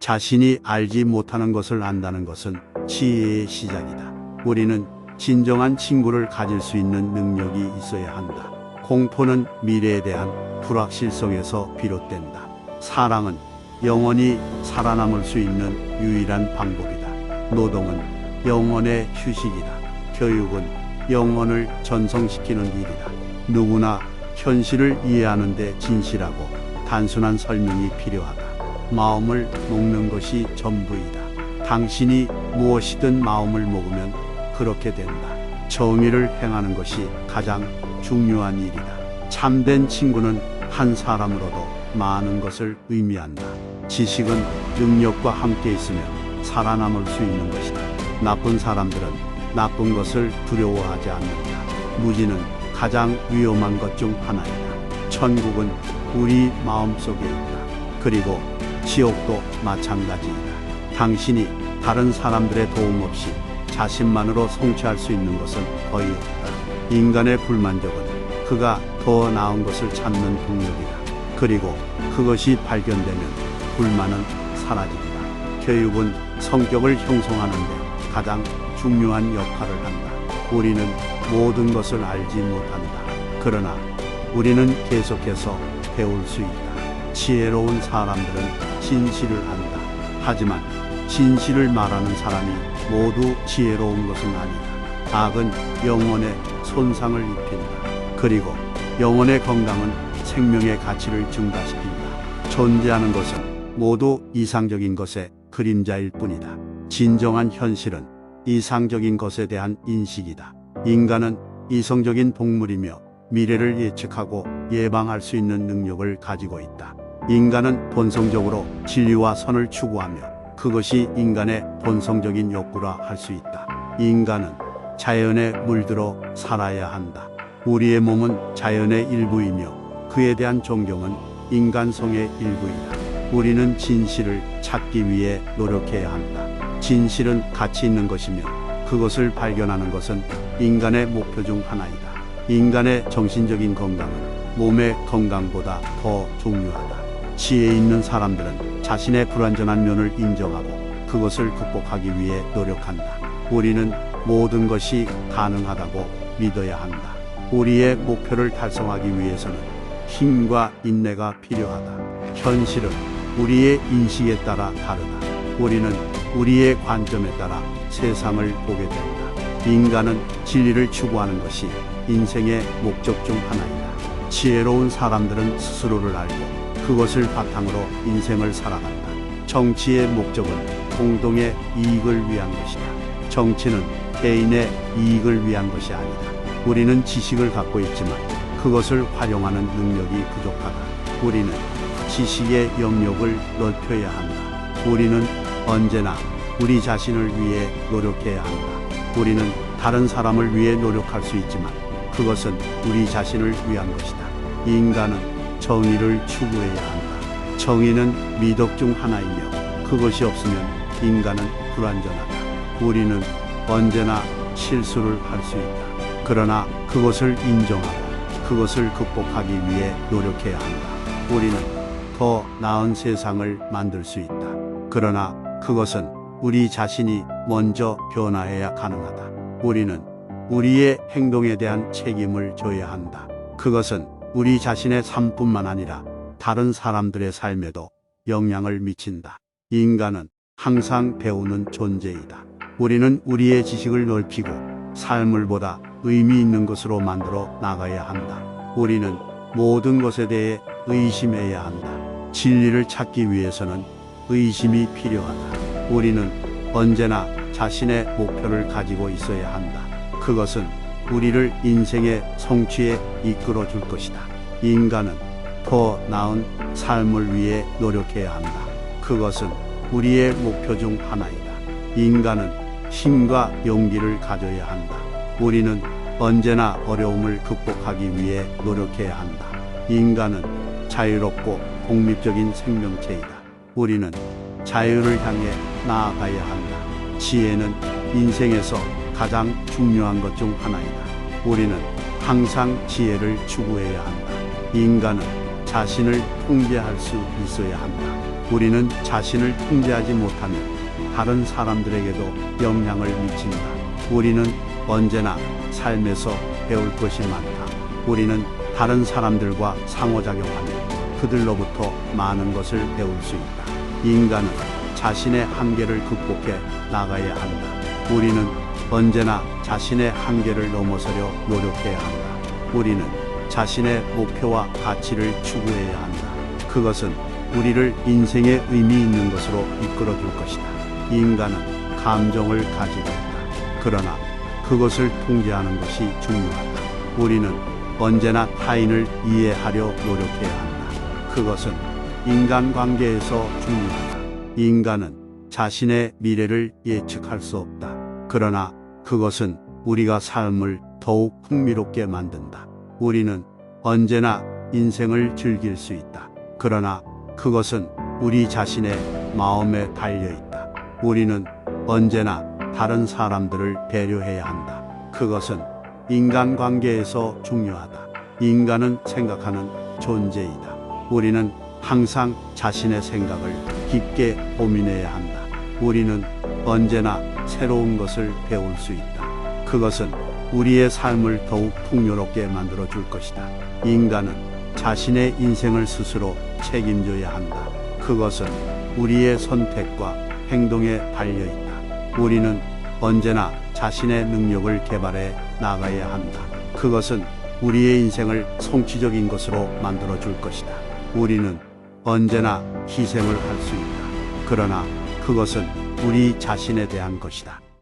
자신이 알지 못하는 것을 안다는 것은 지혜의 시작이다. 우리는 진정한 친구를 가질 수 있는 능력이 있어야 한다. 공포는 미래에 대한 불확실성에서 비롯된다. 사랑은 영원히 살아남을 수 있는 유일한 방법이다. 노동은 영혼의 휴식이다. 교육은 영혼을 전성시키는 일이다. 누구나 현실을 이해하는 데 진실하고 단순한 설명이 필요하다. 마음을 먹는 것이 전부이다. 당신이 무엇이든 마음을 먹으면 그렇게 된다. 정의를 행하는 것이 가장 중요한 일이다. 참된 친구는 한 사람으로도 많은 것을 의미한다. 지식은 능력과 함께 있으면 살아남을 수 있는 것이다. 나쁜 사람들은 나쁜 것을 두려워하지 않는다. 무지는 가장 위험한 것 중 하나이다. 천국은 우리 마음속에 있다. 그리고 지옥도 마찬가지이다. 당신이 다른 사람들의 도움 없이 자신만으로 성취할 수 있는 것은 거의 없다. 인간의 불만족은 그가 더 나은 것을 찾는 동력이다. 그리고 그것이 발견되면 불만은 사라진다. 교육은 성격을 형성하는 데 가장 중요한 역할을 한다. 우리는 모든 것을 알지 못한다. 그러나 우리는 계속해서 배울 수 있다. 지혜로운 사람들은 진실을 한다. 하지만 진실을 말하는 사람이 모두 지혜로운 것은 아니다. 악은 영혼에 손상을 입힌다. 그리고 영혼의 건강은 생명의 가치를 증가시킨다. 존재하는 것은 모두 이상적인 것의 그림자일 뿐이다. 진정한 현실은 이상적인 것에 대한 인식이다. 인간은 이성적인 동물이며 미래를 예측하고 예방할 수 있는 능력을 가지고 있다. 인간은 본성적으로 진리와 선을 추구하며 그것이 인간의 본성적인 욕구라 할 수 있다. 인간은 자연에 물들어 살아야 한다. 우리의 몸은 자연의 일부이며 그에 대한 존경은 인간성의 일부이다. 우리는 진실을 찾기 위해 노력해야 한다. 진실은 가치 있는 것이며 그것을 발견하는 것은 인간의 목표 중 하나이다. 인간의 정신적인 건강은 몸의 건강보다 더 중요하다. 지혜 있는 사람들은 자신의 불완전한 면을 인정하고 그것을 극복하기 위해 노력한다. 우리는 모든 것이 가능하다고 믿어야 한다. 우리의 목표를 달성하기 위해서는 힘과 인내가 필요하다. 현실은 우리의 인식에 따라 다르다. 우리는 우리의 관점에 따라 세상을 보게 된다. 인간은 진리를 추구하는 것이 인생의 목적 중 하나이다. 지혜로운 사람들은 스스로를 알고 그것을 바탕으로 인생을 살아간다. 정치의 목적은 공동의 이익을 위한 것이다. 정치는 개인의 이익을 위한 것이 아니다. 우리는 지식을 갖고 있지만 그것을 활용하는 능력이 부족하다. 우리는 지식의 영역을 넓혀야 한다. 우리는 언제나 우리 자신을 위해 노력해야 한다. 우리는 다른 사람을 위해 노력할 수 있지만 그것은 우리 자신을 위한 것이다. 인간은 정의를 추구해야 한다. 정의는 미덕 중 하나이며 그것이 없으면 인간은 불완전하다. 우리는 언제나 실수를 할 수 있다. 그러나 그것을 인정하고 그것을 극복하기 위해 노력해야 한다. 우리는 더 나은 세상을 만들 수 있다. 그러나 그것은 우리 자신이 먼저 변화해야 가능하다. 우리는 우리의 행동에 대한 책임을 져야 한다. 그것은 우리 자신의 삶뿐만 아니라 다른 사람들의 삶에도 영향을 미친다. 인간은 항상 배우는 존재이다. 우리는 우리의 지식을 넓히고 삶을 보다 의미 있는 것으로 만들어 나가야 한다. 우리는 모든 것에 대해 의심해야 한다. 진리를 찾기 위해서는 의심이 필요하다. 우리는 언제나 자신의 목표를 가지고 있어야 한다. 그것은 우리를 인생의 성취에 이끌어 줄 것이다. 인간은 더 나은 삶을 위해 노력해야 한다. 그것은 우리의 목표 중 하나이다. 인간은 힘과 용기를 가져야 한다. 우리는 언제나 어려움을 극복하기 위해 노력해야 한다. 인간은 자유롭고 독립적인 생명체이다. 우리는 자유를 향해 나아가야 한다. 지혜는 인생에서 가장 중요한 것 중 하나이다. 우리는 항상 지혜를 추구해야 한다. 인간은 자신을 통제할 수 있어야 한다. 우리는 자신을 통제하지 못하면 다른 사람들에게도 영향을 미친다. 우리는 언제나 삶에서 배울 것이 많다. 우리는 다른 사람들과 상호작용하며 그들로부터 많은 것을 배울 수 있다. 인간은 자신의 한계를 극복해 나가야 한다. 우리는 언제나 자신의 한계를 넘어서려 노력해야 한다. 우리는 자신의 목표와 가치를 추구해야 한다. 그것은 우리를 인생의 의미 있는 것으로 이끌어 줄 것이다. 인간은 감정을 가지고 있다. 그러나 그것을 통제하는 것이 중요하다. 우리는 언제나 타인을 이해하려 노력해야 한다. 그것은 인간관계에서 중요하다. 인간은 자신의 미래를 예측할 수 없다. 그러나 그것은 우리가 삶을 더욱 흥미롭게 만든다. 우리는 언제나 인생을 즐길 수 있다. 그러나 그것은 우리 자신의 마음에 달려 있다. 우리는 언제나 다른 사람들을 배려해야 한다. 그것은 인간관계에서 중요하다. 인간은 생각하는 존재이다. 우리는 항상 자신의 생각을 깊게 고민해야 한다. 우리는 언제나 새로운 것을 배울 수 있다. 그것은 우리의 삶을 더욱 풍요롭게 만들어 줄 것이다. 인간은 자신의 인생을 스스로 책임져야 한다. 그것은 우리의 선택과 행동에 달려 있다. 우리는 언제나 자신의 능력을 개발해 나가야 한다. 그것은 우리의 인생을 성취적인 것으로 만들어 줄 것이다. 우리는 언제나 희생을 할 수 있다. 그러나 그것은 우리 자신에 대한 것이다.